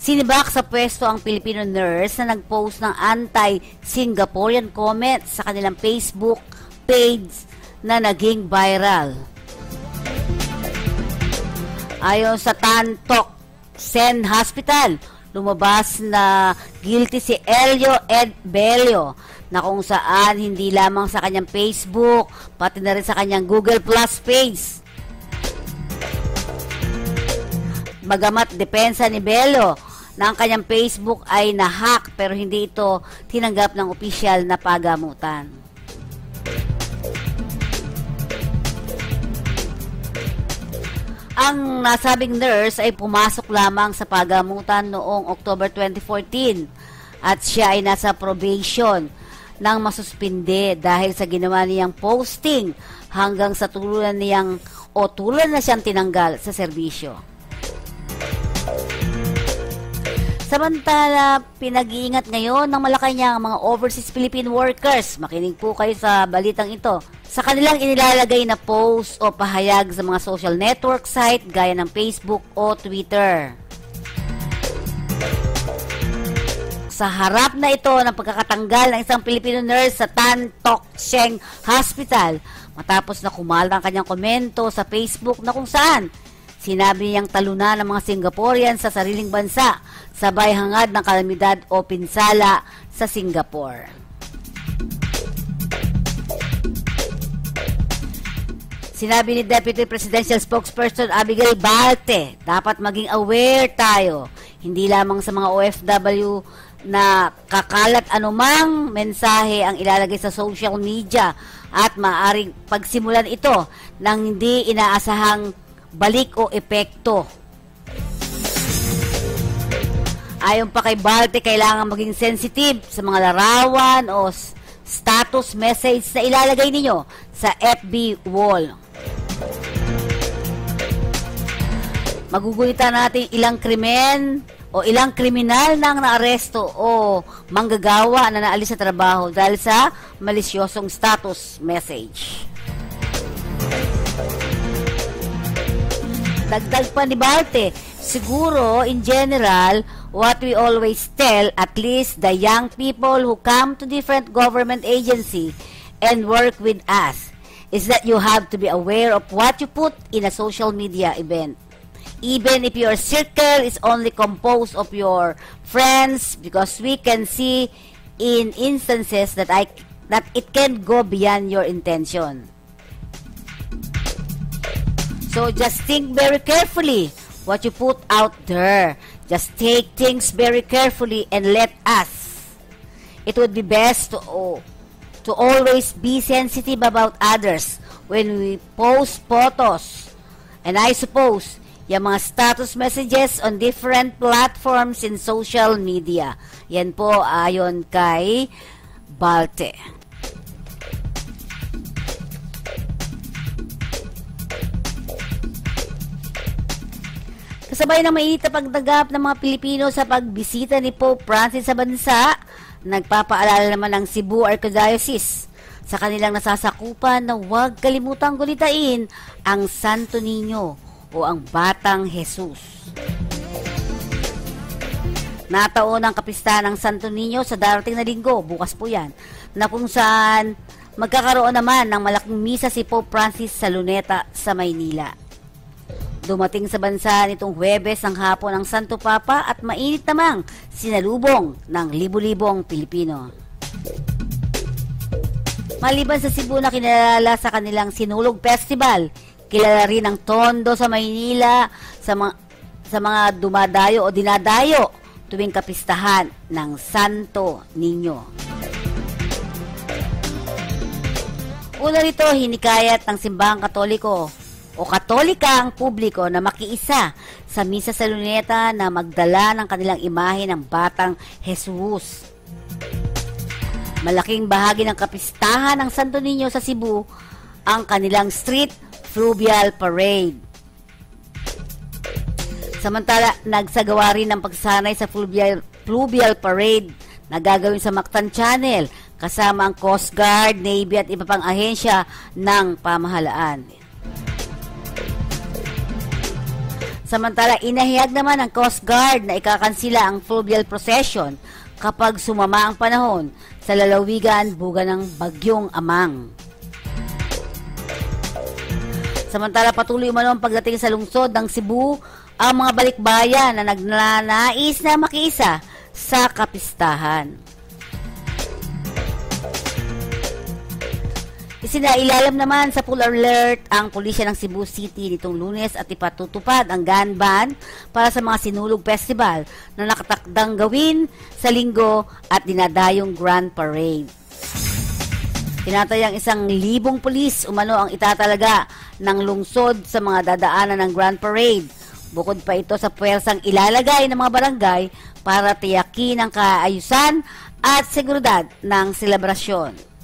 sinibak sa pwesto ang Filipino nurse na nag-post ng anti-Singaporean comments sa kanilang Facebook page na naging viral. Ayon sa Tan Toc Seng Hospital, lumabas na guilty si Elio Ed Bello na kung saan hindi lamang sa kanyang Facebook, pati na rin sa kanyang Google Plus page. Bagamat depensa ni Bello na ang kanyang Facebook ay na-hack pero hindi ito tinanggap ng opisyal na pagamutan. Ang nasabing nurse ay pumasok lamang sa pagamutan noong October 2014 at siya ay nasa probation nang masuspinde dahil sa ginawa niyang posting hanggang sa tuluyan na siyang tinanggal sa serbisyo. Samantala, pinag-iingat ngayon ng Malacanang mga overseas Philippine workers. Makinig po kayo sa balitang ito. Sa kanilang inilalagay na post o pahayag sa mga social network site gaya ng Facebook o Twitter. Sa harap na ito ng pagkakatanggal ng isang Filipino nurse sa Tan Toc Seng Hospital matapos na kumalat ang kanyang komento sa Facebook na kung saan sinabi niyang talunan ng mga Singaporean sa sariling bansa sabay hangad ng kalamidad o pinsala sa Singapore. Sinabi ni Deputy Presidential Spokesperson Abigail Balte, dapat maging aware tayo, hindi lamang sa mga OFW na kakalat anumang mensahe ang ilalagay sa social media at maaaring pagsimulan ito ng hindi inaasahang balik o epekto. Ayon pa kay Balte, kailangan maging sensitive sa mga larawan o status message na ilalagay ninyo sa FB wall. Magugulitan natin ilang krimen o ilang kriminal na ang naaresto o manggagawa na naalis sa trabaho dahil sa malisyosong status message. Dagdag pa ni Balte, siguro in general, what we always tell at least the young people who come to different government agency and work with us is that you have to be aware of what you put in a social media event. Even if your circle is only composed of your friends, because we can see in instances that it can go beyond your intention. So just think very carefully what you put out there. Just take things very carefully and let us. It would be best to always be sensitive about others when we post photos. And I suppose yung mga status messages on different platforms in social media. Yan po ayon kay Balte. Kasabay ng mainit na pagdagap ng mga Pilipino sa pagbisita ni Pope Francis sa bansa, nagpapaalala naman ng Cebu Archdiocese sa kanilang nasasakupan na huwag kalimutang gulitain ang Santo Niño o ang Batang Jesus. Nataon ang kapistahan ng Santo Niño sa darating na linggo, bukas po yan, na kung saan magkakaroon naman ng malaking misa si Pope Francis sa Luneta sa Maynila. Dumating sa bansa nitong Huwebes ng hapon ang Santo Papa at mainit namang sinalubong ng libu-libong Pilipino. Maliban sa Cebu na kinalala sa kanilang Sinulog Festival, kilala rin ang Tondo sa Maynila sa mga dumadayo o dinadayo tuwing kapistahan ng Santo Niño. Una rito, hinikayat ng Simbahang Katoliko o Katolika ang publiko na makiisa sa misa sa Luneta na magdala ng kanilang imahe ng Batang Jesus. Malaking bahagi ng kapistahan ng Santo Niño sa Cebu ang kanilang Street Fluvial Parade. Samantala, nagsagawa rin ng pagsanay sa Fluvial Parade na gagawin sa Mactan Channel kasama ang Coast Guard, Navy at iba pang ahensya ng pamahalaan. Samantala, inahayag naman ng Coast Guard na ikakansila ang fluvial procession kapag sumama ang panahon sa lalawigan buga ng Bagyong Amang. Samantala, patuloy umano ang pagdating sa lungsod ng Cebu ang mga balikbayan na nagnanais na makiisa sa kapistahan. Isinailalim naman sa full alert ang pulisya ng Cebu City nitong Lunes at ipatutupad ang gun ban para sa mga Sinulog Festival na nakatakdang gawin sa Linggo at dinadayong Grand Parade. Tinatayang 1,000 pulis umano ang itatalaga ng lungsod sa mga dadaanan ng Grand Parade. Bukod pa ito sa puwersang ilalagay ng mga barangay para tiyakin ang kaayusan at seguridad ng selebrasyon.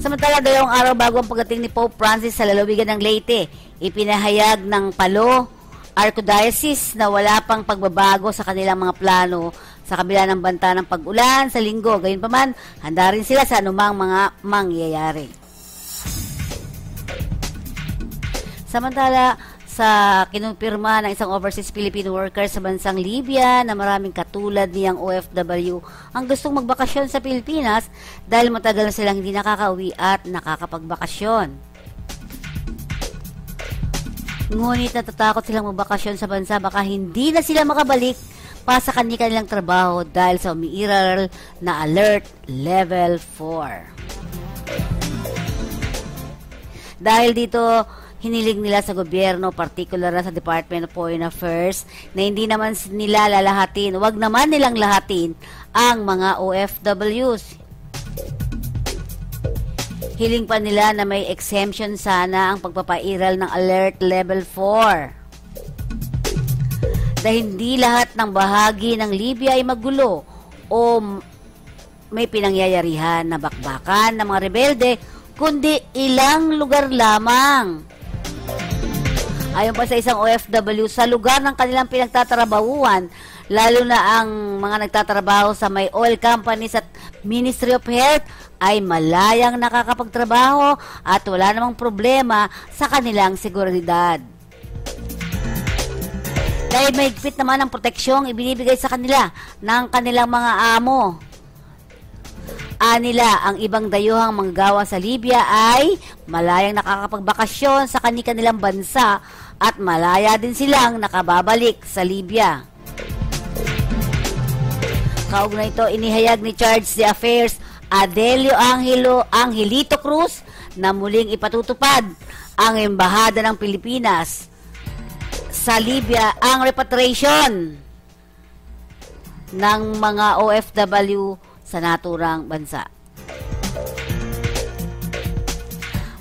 Samantala, 2 araw bago ang pagdating ni Pope Francis sa lalawigan ng Leyte, ipinahayag ng Palo Archdiocese na wala pang pagbabago sa kanilang mga plano sa kabila ng banta ng pag-ulan sa Linggo. Gayunpaman, handa rin sila sa anumang mga mangyayari. Samantala, sa kinumpirma ng isang overseas Filipino worker sa bansang Libya na maraming katulad niyang OFW ang gustong magbakasyon sa Pilipinas dahil matagal na silang hindi nakakauwi at nakakapagbakasyon. Ngunit natatakot silang magbakasyon sa bansa baka hindi na sila makabalik pa sa kanilang trabaho dahil sa umiiral na Alert Level 4. Dahil dito, hiniling nila sa gobyerno, partikular na sa Department of Foreign Affairs, na hindi naman nila lalahatin, wag naman nilang lahatin ang mga OFWs. Hiling pa nila na may exemption sana ang pagpapairal ng Alert Level 4. Dahil hindi lahat ng bahagi ng Libya ay magulo o may pinangyayarihan na bakbakan ng mga rebelde, kundi ilang lugar lamang. Ayon pa sa isang OFW, sa lugar ng kanilang pinagtatrabahuan, lalo na ang mga nagtatrabaho sa may oil companies at Ministry of Health, ay malayang nakakapagtrabaho at wala namang problema sa kanilang seguridad. Dahil mahigpit naman ang proteksyong ibinibigay sa kanila ng kanilang mga amo. Anila, ang ibang dayuhang manggagawa sa Libya ay malayang nakakapagbakasyon sa kanilang bansa at malaya din silang nakababalik sa Libya. Kaugnay ito, inihayag ni Charge the Affairs Adelio Angelito Cruz na muling ipatutupad ang Embahada ng Pilipinas sa Libya ang repatriation ng mga OFW sa naturang bansa.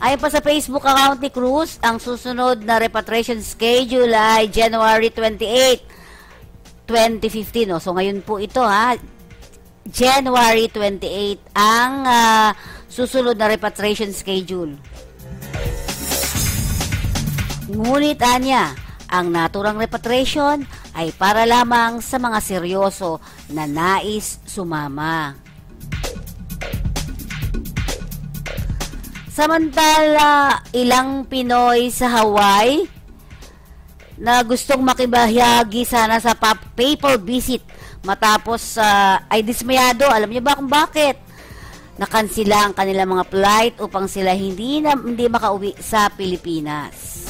Ayon pa sa Facebook account ni Cruz, ang susunod na repatriation schedule ay January 28, 2015. So ngayon po ito January 28 ang susunod na repatriation schedule. Ngunit anya, ang naturang repatriation ay para lamang sa mga seryoso na nais sumama. Samantala, ilang Pinoy sa Hawaii na gustong makibahagi sana sa papal visit matapos ay dismayado. Alam niyo ba kung bakit? Nakansila ang kanilang mga flight upang sila hindi makauwi sa Pilipinas.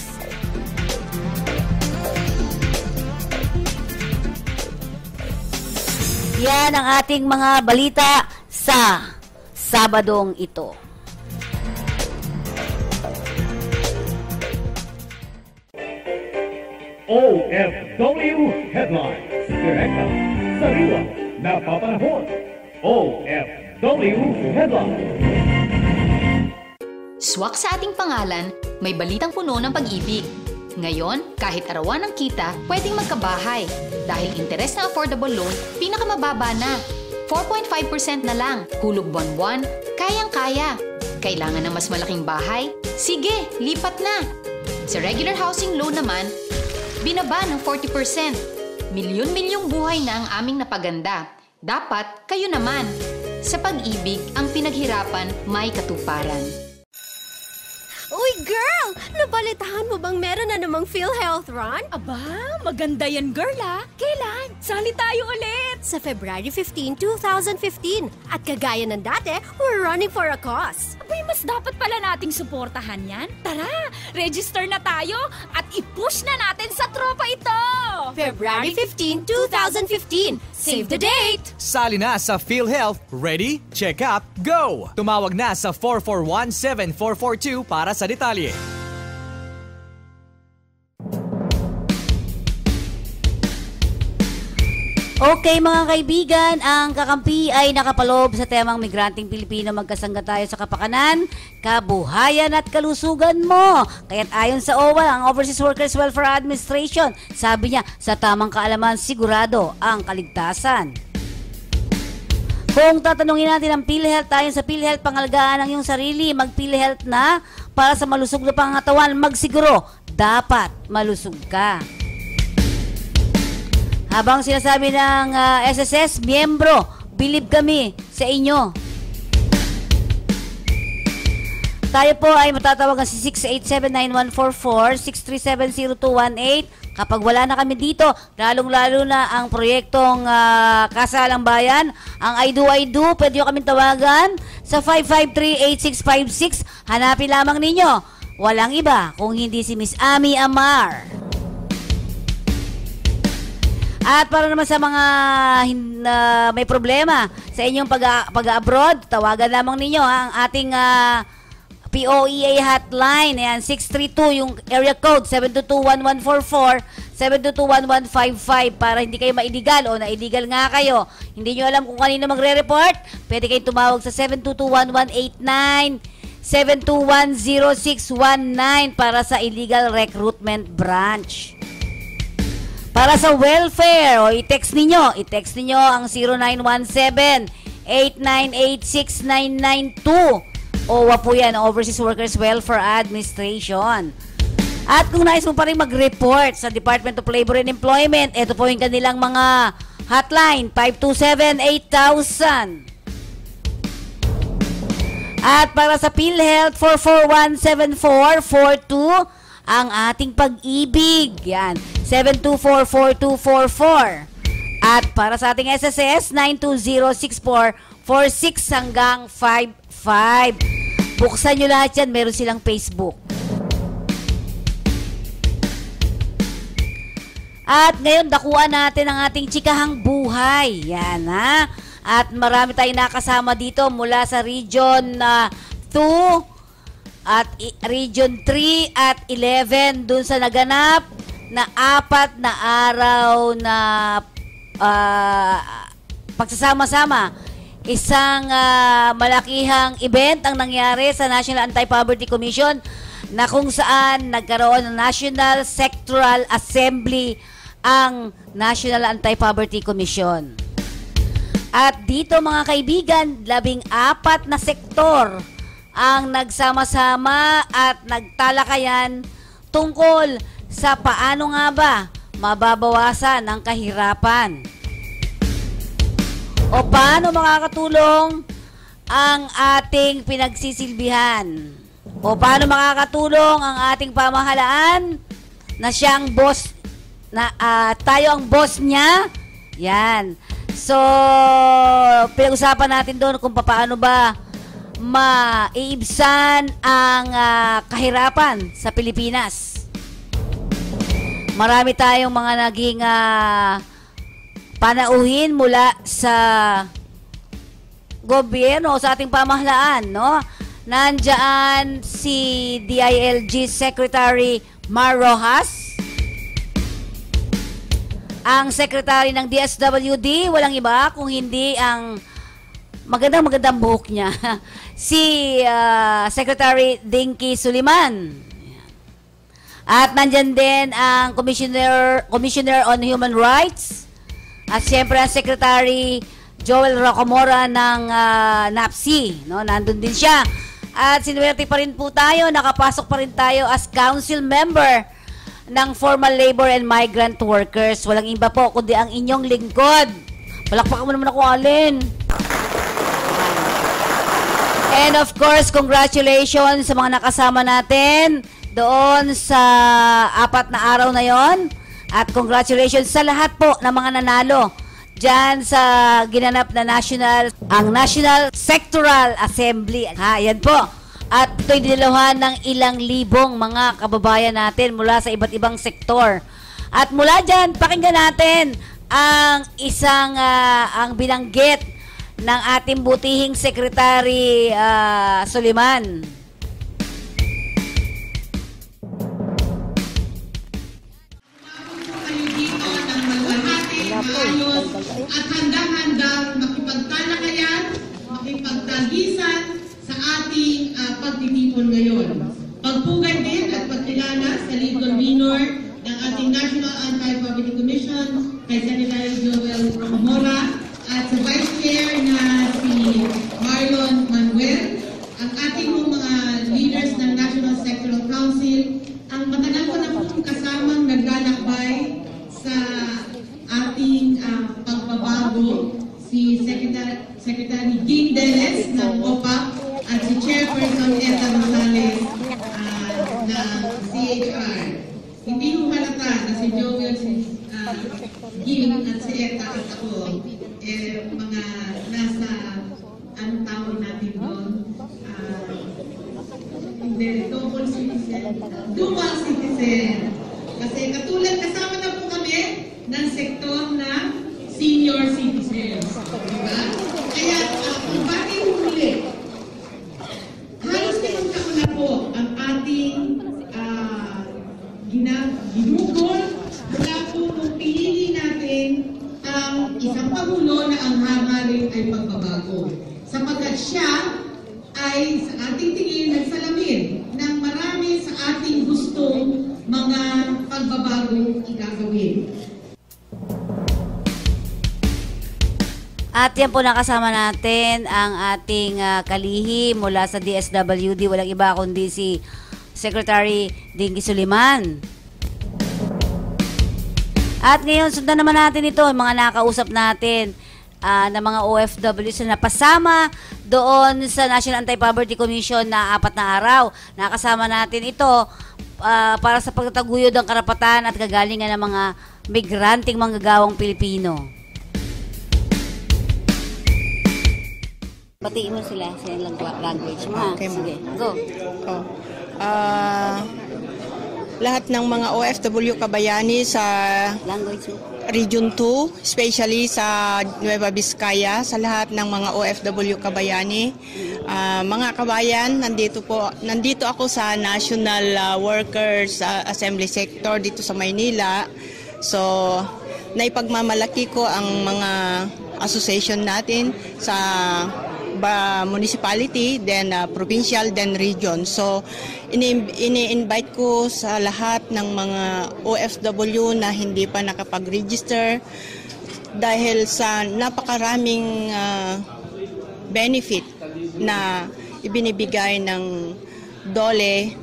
Yan ang ating mga balita sa Sabadong ito. OFW Headlines. Direkta, sariwa, napapanahon. OFW Headlines. Swak sa ating pangalan, may balitang puno ng pag-ibig. Ngayon, kahit arawan ng kita, pwedeng magkabahay. Dahil interes na affordable loan, pinakamababa na. 4.5% na lang. Hulog buwan-buwan, kayang-kaya. Kailangan ng mas malaking bahay? Sige, lipat na. Sa regular housing loan naman, binaba ng 40%. Milyon-milyong buhay na ang aming napaganda. Dapat kayo naman. Sa pag-ibig, ang pinaghirapan may katuparan. Uy, Hoy, girl! Nabalitahan mo bang meron na namang PhilHealth Run? Aba, maganda yan, girl, ah. Kailan? Sali tayo ulit. Sa February 15, 2015. At kagaya ng dati, we're running for a cause. Abay, mas dapat pala nating suportahan yan. Tara, register na tayo at i-push na natin sa tropa ito. February 15, 2015. Save the date! Sali na sa PhilHealth. Ready? Check up, go! Tumawag na sa 441-7442 para sa detalye. Okay mga kaibigan, ang kakampi ay nakapaloob sa temang Migranteng Pilipino. Magkasangga tayo sa kapakanan, kabuhayan at kalusugan mo. Kaya't ayon sa OWA, ang Overseas Workers Welfare Administration, sabi niya, sa tamang kaalaman sigurado ang kaligtasan. Kung tatanungin natin ang PhilHealth, tayo sa PhilHealth, pangalagaan ang iyong sarili, mag-PhilHealth na para sa malusog na pangatawan, magsiguro, dapat malusog ka. Habang sinasabi ng SSS, miyembro, believe kami sa inyo. Tayo po ay matatawagan sa 687-9144, 637-0218. Kapag wala na kami dito, lalong-lalo na ang proyektong Kasalang Bayan, ang I Do, pwede nyo kami tawagan sa 553-8656. Hanapin lamang ninyo. Walang iba kung hindi si Miss Ami Amar. At para naman sa mga may problema sa inyong pag-abroad, tawagan lamang ninyo ang ating POEA hotline. Ayan, 632 yung area code, 722-1144, 722-1155 para hindi kayo ma-illegal o na-illegal nga kayo. Hindi nyo alam kung kanino magre-report, pwede kayong tumawag sa 722-1189, 721-0619 para sa illegal recruitment branch. Para sa welfare, o i-text ninyo ang 0917-898-6992. OWA po yan, Overseas Workers Welfare Administration. At kung nais mo pa rin mag-report sa Department of Labor and Employment, ito po yung kanilang mga hotline, 527-8000. At para sa PhilHealth, 441-7442, ang ating pag-ibig. Yan, 724-4244. At para sa ating SSS, 920-6446 hanggang 55. Buksan nyo lahat yan, meron silang Facebook. At ngayon, dakuan natin ang ating chikahang buhay. Yan, ha? At marami tayong nakasama dito mula sa Region 2 at Region 3 at 11 dun sa naganap na 4 na araw na pagsasama-sama. Isang malakihang event ang nangyari sa National Anti-Poverty Commission na kung saan nagkaroon ng National Sectoral Assembly ang National Anti-Poverty Commission. At dito mga kaibigan, 14 na sektor ang nagsama-sama at nagtalakayan tungkol sa paano nga ba mababawasan ang kahirapan o paano makakatulong ang ating pinagsisilbihan o paano makakatulong ang ating pamahalaan na siyang boss na tayo ang boss niya. Yan. So, pinag-usapan natin doon kung paano ba maiibsan ang kahirapan sa Pilipinas. Marami tayong mga naging panauhin mula sa gobyerno, sa ating pamahalaan, no? Nandiyan si DILG Secretary Mar Rojas, ang Secretary ng DSWD, walang iba kung hindi ang magandang buhok niya, si Secretary Dinky Suliman. At nandyan din ang Commissioner on Human Rights at siyempre ang Secretary Joel Rocamora ng NAPSI, no? Nandun din siya. At sinuwerte pa rin po tayo, nakapasok pa rin tayo as council member ng Formal Labor and Migrant Workers. Walang iba po kundi ang inyong lingkod. Palakpakan mo naman ako, Alin. And of course, congratulations sa mga nakasama natin doon sa 4 na araw na yon. At congratulations sa lahat po ng mga nanalo dyan sa ginanap na ang National Sectoral Assembly. Yan po. At ito'y diniluhan ng ilang libong mga kababayan natin mula sa iba't ibang sektor. At mula dyan, pakinggan natin ang ang binanggit ng ating butihing Secretary Suliman. Ayos at handang-handang makipagtalakayan, makipagtagisan sa ating pagtitipon ngayon. Pagpugay din at pagkilala sa lead convener ng ating National Anti-Poverty Commission, kay Secretary Joel Rocamora, at sa Vice Chair na si Marlon Manuel, ang ating mga leaders ng National Sectoral Council, ang matagal ko na pong kasamang naglalakbay sa ating pagbabago, si Secretary Ging Deles ng OPAC at si Chairperson Eta Rosales ng CHR. Hindi mo halata na si Joel, si Ging at si Eta at ako, mga nasa anong tawag natin doon? Double citizen. Dual citizen. Kasi katulad, kasama na po kami ng sektor na senior citizens. Diba? Kaya kung bakit huli, halos isang taon na po ang ating ginugol mula po nung pinili natin ang isang Pangulo na ang hangarin ay pagbabago. Sapagkat siya ay sa ating tingin nagsalamin ng marami sa ating gustong mga pagbabago igagawin. At yan po nakasama natin ang ating kalihim mula sa DSWD. Walang iba kundi si Secretary Dingy Suliman. At ngayon, sundan naman natin ito, yung mga nakausap natin na mga OFWs na napasama doon sa National Anti-Poverty Commission na 4 na araw. Nakasama natin ito para sa pagtataguyod ng karapatan at kagalingan ng mga migranting manggagawang Pilipino. Batiin mo sila sa ilang language. Okay, sige, go. Lahat ng mga OFW kabayani sa Region 2, especially sa Nueva Vizcaya, sa lahat ng mga OFW kabayani. Mga kabayan, nandito ako sa National Workers Assembly Sector dito sa Maynila. So, naipagmamalaki ko ang mga association natin sa municipality, then provincial, then region. So, ini-invite ko sa lahat ng mga OFW na hindi pa nakapag-register dahil sa napakaraming benefit na ibinibigay ng DOLE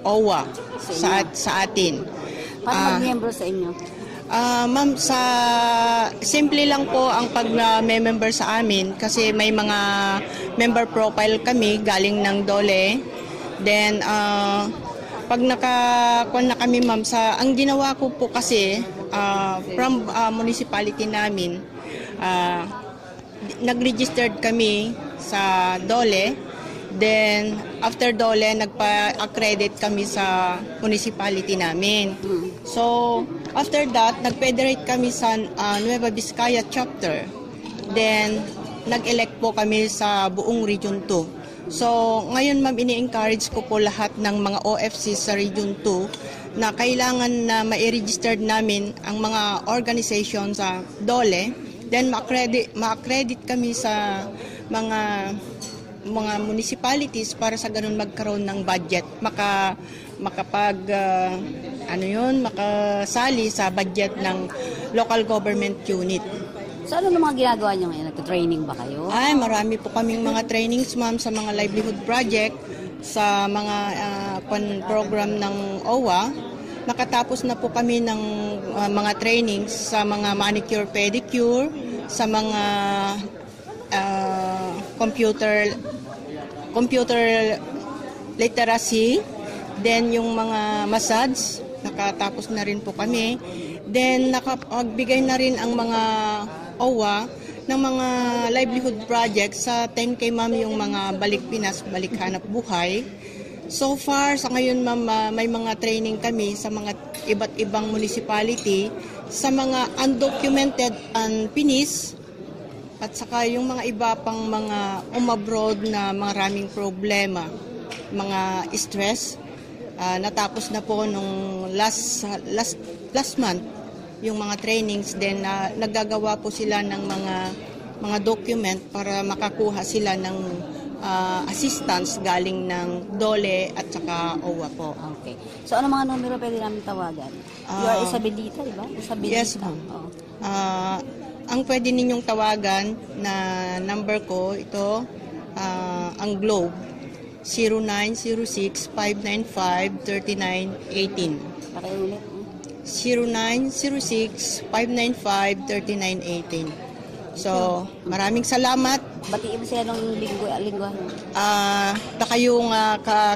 OWA sa atin. Paano mag-member sa inyo? Ma'am, simple lang po ang pag-member sa amin kasi may mga member profile kami galing ng DOLE. Then, pag nakakuha na kami, ma'am, ang ginawa ko po kasi from municipality namin, nag-registered kami sa DOLE. Then, after DOLE, nagpa-accredit kami sa municipality namin. So, after that, nag-federate kami sa Nueva Vizcaya chapter. Then, nag-elect po kami sa buong Region 2. So, ngayon, ma'am, ini-encourage ko po lahat ng mga OFC sa Region 2 na kailangan na ma-registered namin ang mga organization sa DOLE. Then, ma-accredit kami sa mga municipalities para sa ganun magkaroon ng budget, makasali sa budget ng local government unit. So ano mga ginagawa nyo ngayon? Nagka-training ba kayo? Ay, marami po kaming mga trainings, ma'am, sa mga livelihood project, sa mga program ng OWA. Nakatapos na po kami ng mga trainings sa mga manicure, pedicure, sa mga computer computer literacy, then yung mga massage, nakatapos na rin po kami. Then nakapagbigay na rin ang mga OWA ng mga livelihood projects sa 10K ma'am, yung mga Balik Pinas, Balik Hanap Buhay. So far, sa ngayon ma'am, may mga training kami sa mga iba't ibang municipality, sa mga undocumented and Pinis, at saka yung mga iba pang mga umabroad na maraming problema, mga stress. Natapos na po nung last month yung mga trainings, then naggagawa po sila ng mga document para makakuha sila ng assistance galing ng DOLE at saka OWA po. Okay. So ano mga numero pwede namin tawagan? You are Isabelita, di ba? Isabelita. Yes, ma'am. Ang pwede ninyong tawagan na number ko, ito, ang Globe, 0906-595-3918. Pakiulit. 0906-595-3918. So, maraming salamat. Batiin mo sila ng lingwahan. Kayong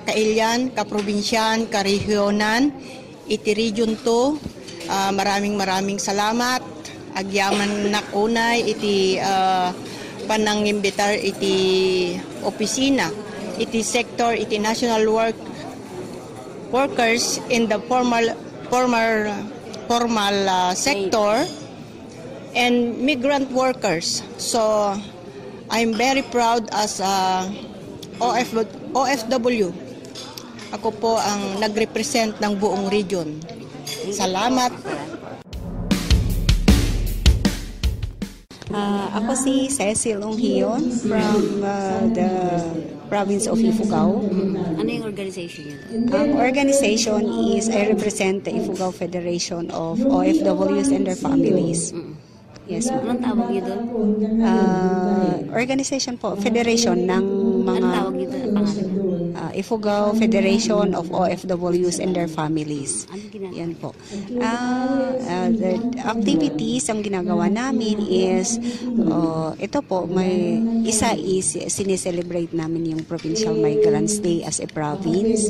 kailyan, kaprobinsyan, karegyonan, iti Region 2, maraming salamat. Agyaman nakunay, iti panangimbitar, iti opisina, iti sector, iti national workers in the formal sector, and migrant workers. So, I'm very proud as OFW. Ako po ang nag-represent ng buong region. Salamat. Ako si Cecil Onghion from the province of Ifugao. Ano yung organization yun? Ang organization is, I represent the Ifugao Federation of OFWs and their families. Yes, ma'am. Anong tawag niyo doon? Organization po, federation ng mga... Anong tawag niyo doon? Ifugao Federation of OFWs and their families. Yan po. The activities ang ginagawa namin is, ito po, may isa is sineselebrate namin yung Provincial Migrants Day as a province.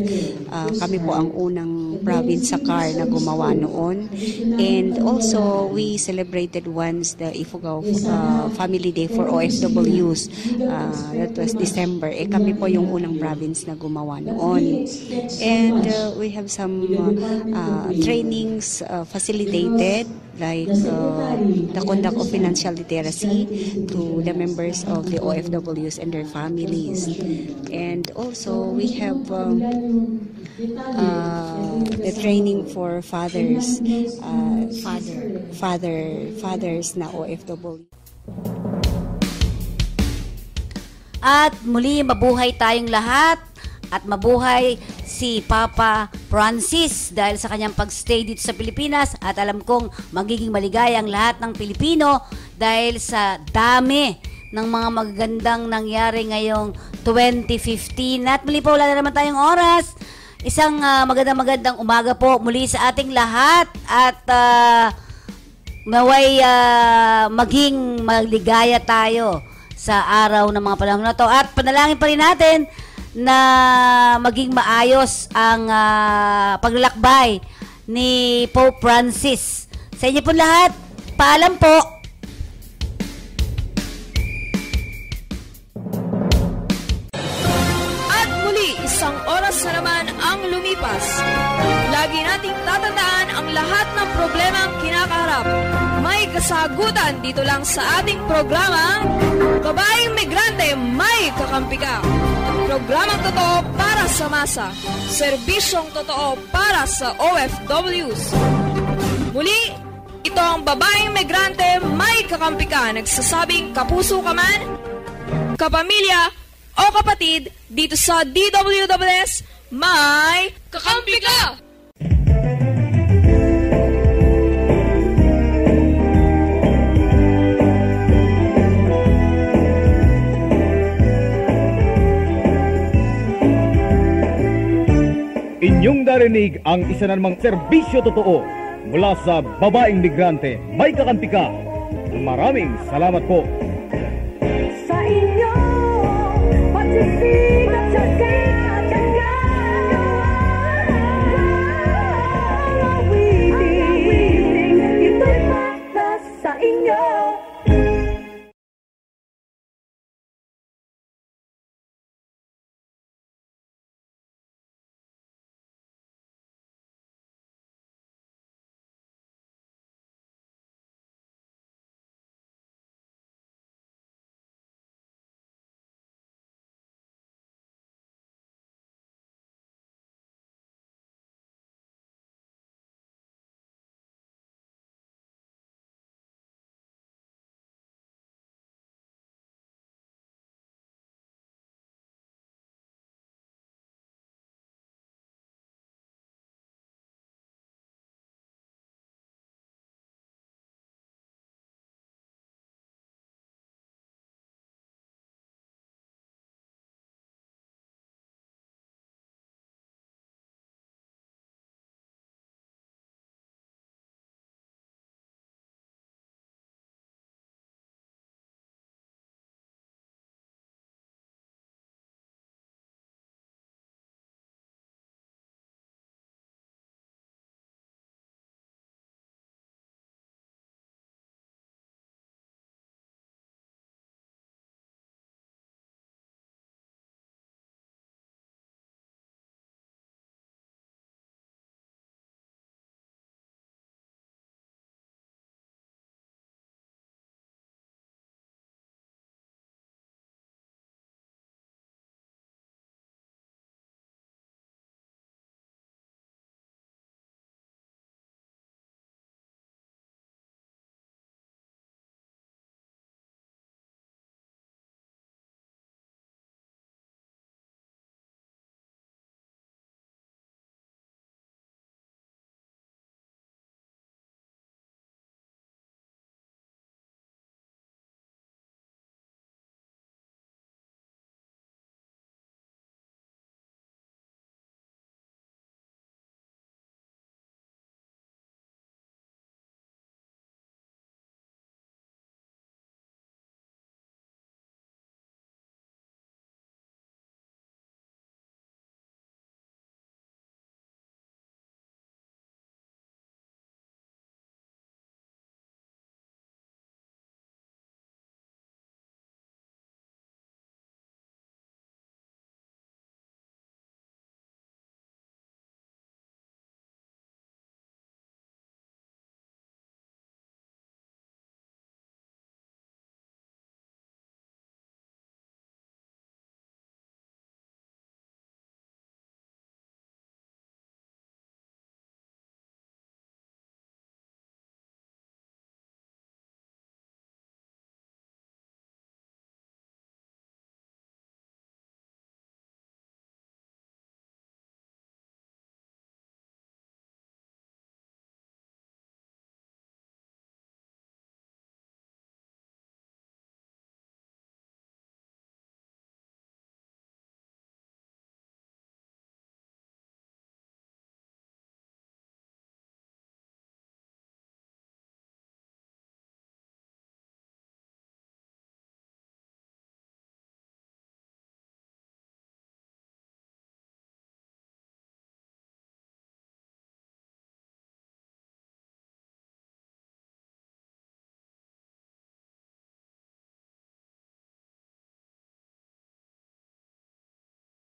Kami po ang unang province sa CAR na gumawa noon. And also, we celebrated once the Ifugao Family Day for OFWs. That was December. Kami po yung unang province na gumawa noon. And we have some trainings facilitated, like the conduct of financial literacy to the members of the OFWs and their families. And also we have the training for fathers, fathers na OFW. At muli, mabuhay tayong lahat at mabuhay si Papa Francis dahil sa kanyang pagstay dito sa Pilipinas, at alam kong magiging maligaya ang lahat ng Pilipino dahil sa dami ng mga magagandang nangyari ngayong 2015. At muli po, wala na naman tayong oras. Isang magandang umaga po muli sa ating lahat, at naway maging maligaya tayo sa araw ng mga panahon na to, at panalangin pa rin natin na maging maayos ang paglalakbay ni Pope Francis. Sa inyo po lahat, paalam po. At muli, isang oras na naman ang lumipas. Lagi nating tatandaan ang lahat ng problema ang kinakaharap. May kasagutan dito lang sa ating programa, Babaeng Migrante, May Kakampi Ka. Programang totoo para sa masa. Serbisyong totoo para sa OFWs. Muli, ito ang Babaeng Migrante, May Kakampi Ka. Nagsasabing kapuso ka man, kapamilya o kapatid, dito sa DWWS, May Kakampi Ka! Inyong narinig ang isa na namang serbisyo totoo mula sa Babaeng Migrante, May Kakampi Ka. Maraming salamat po. Sa inyo, pagsisig